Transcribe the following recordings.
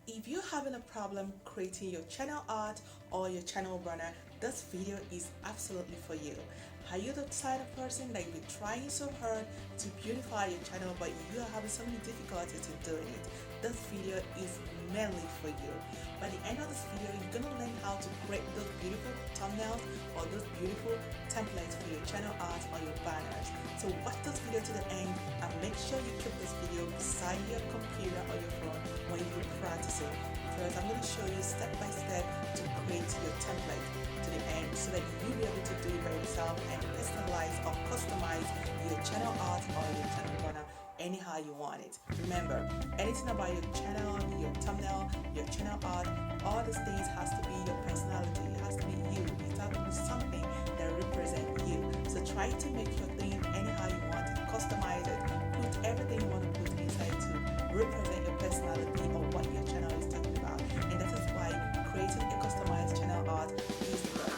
If you're having a problem creating your channel art or your channel banner, this video is absolutely for you. Are you the type of person that you've been trying so hard to beautify your channel but you are having so many difficulties in doing it? This video is mainly for you. By the end of this video, you're going to learn how to create those beautiful thumbnails or those beautiful templates for your channel art or your banners. So watch this video to the end and make sure you keep this video beside your computer or your phone when you're practicing, because I'm going to show you step by step to create your template to the end so that you'll be able to do it by yourself and personalize or customize your channel art or your channel banner anyhow you want it. Remember, anything about your channel, your thumbnail, your channel art, all these things has to be your personality. It has to be you. It has to be something that represents you. So try to make your thing anyhow you want it. Customize it. Put everything you want to put inside to represent your personality or what your channel is talking about. And that is why creating a customized channel art is the best.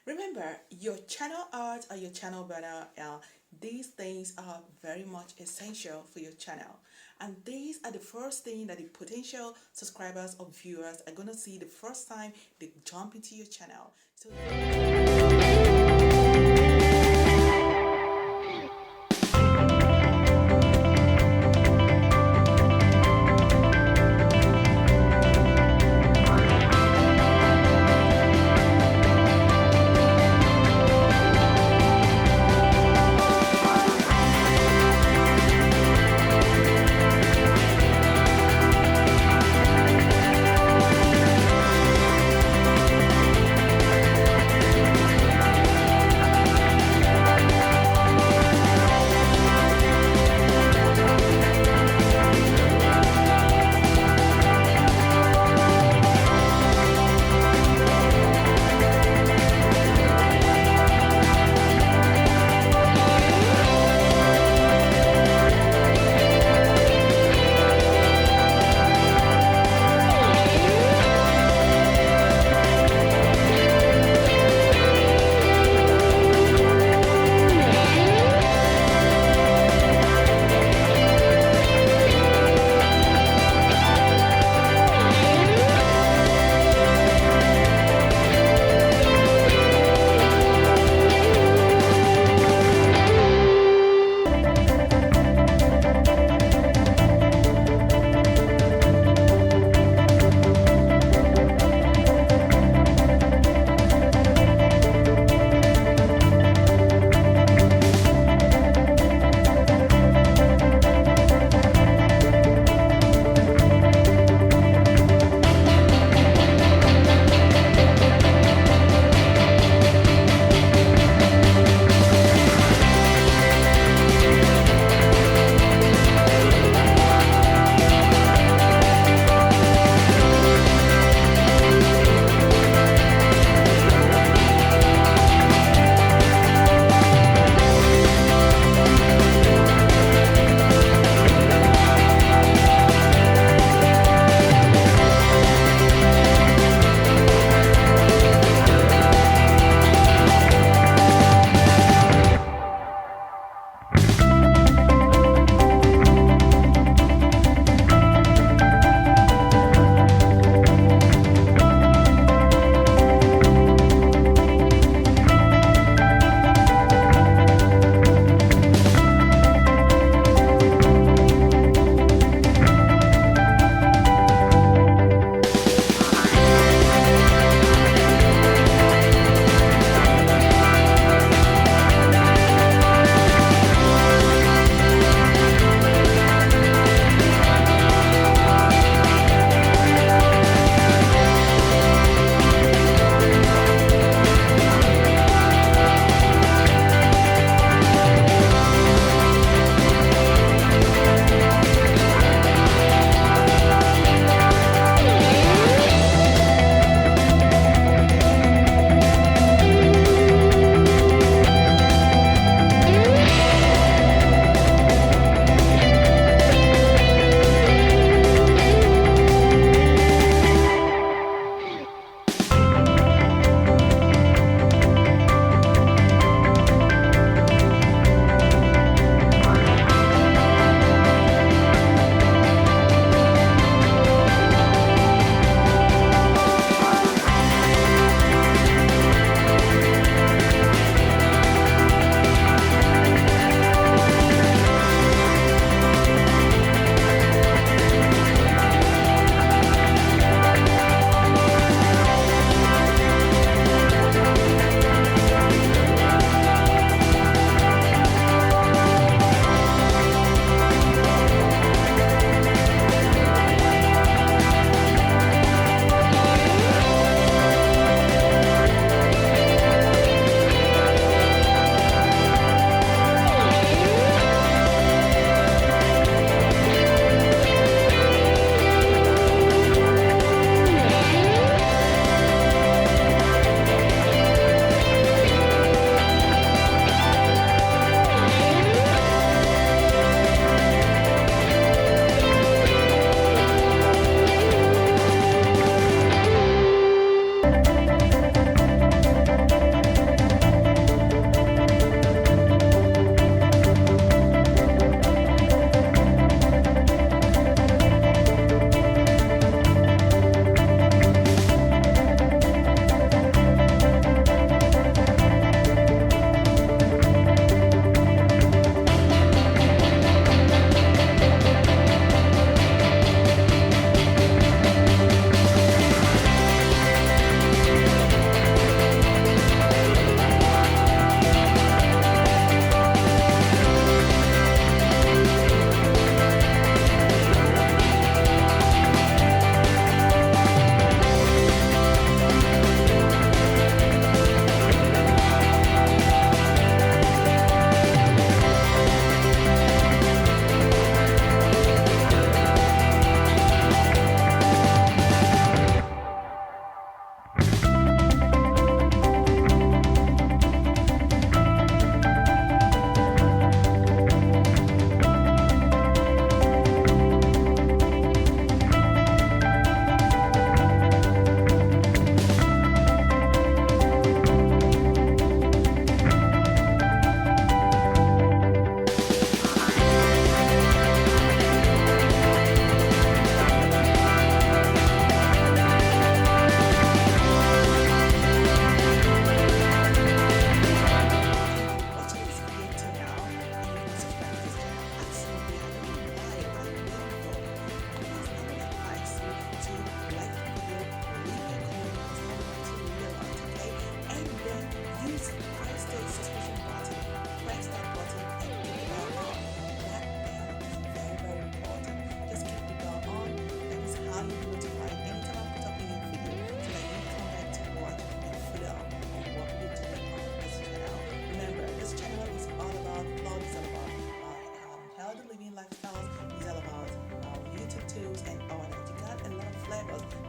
Remember, your channel art or your channel banner, these things are very much essential for your channel. And these are the first thing that the potential subscribers or viewers are going to see the first time they jump into your channel. So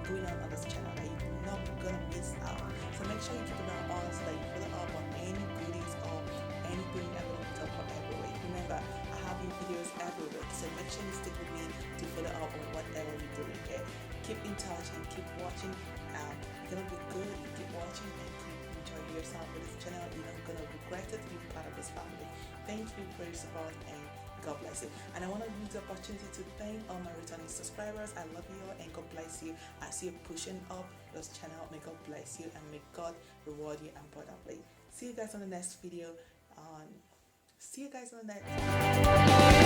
going on this channel that you're not gonna miss out. So make sure you keep an eye on so that you follow up on any goodies or anything I'm going to put up for every week. Remember, I have new videos every week, so make sure you stick with me to follow up on whatever we're doing. Okay, keep in touch and keep watching. It's gonna be good. You keep watching and keep enjoying yourself with this channel. You're not gonna regret it to be part of this family. Thank you for your support and God bless you. And I want to use the opportunity to thank all my returning subscribers. I love you all and God bless you. I see you pushing up this channel. May God bless you and may God reward you abundantly. See you guys on the next video. See you guys on the next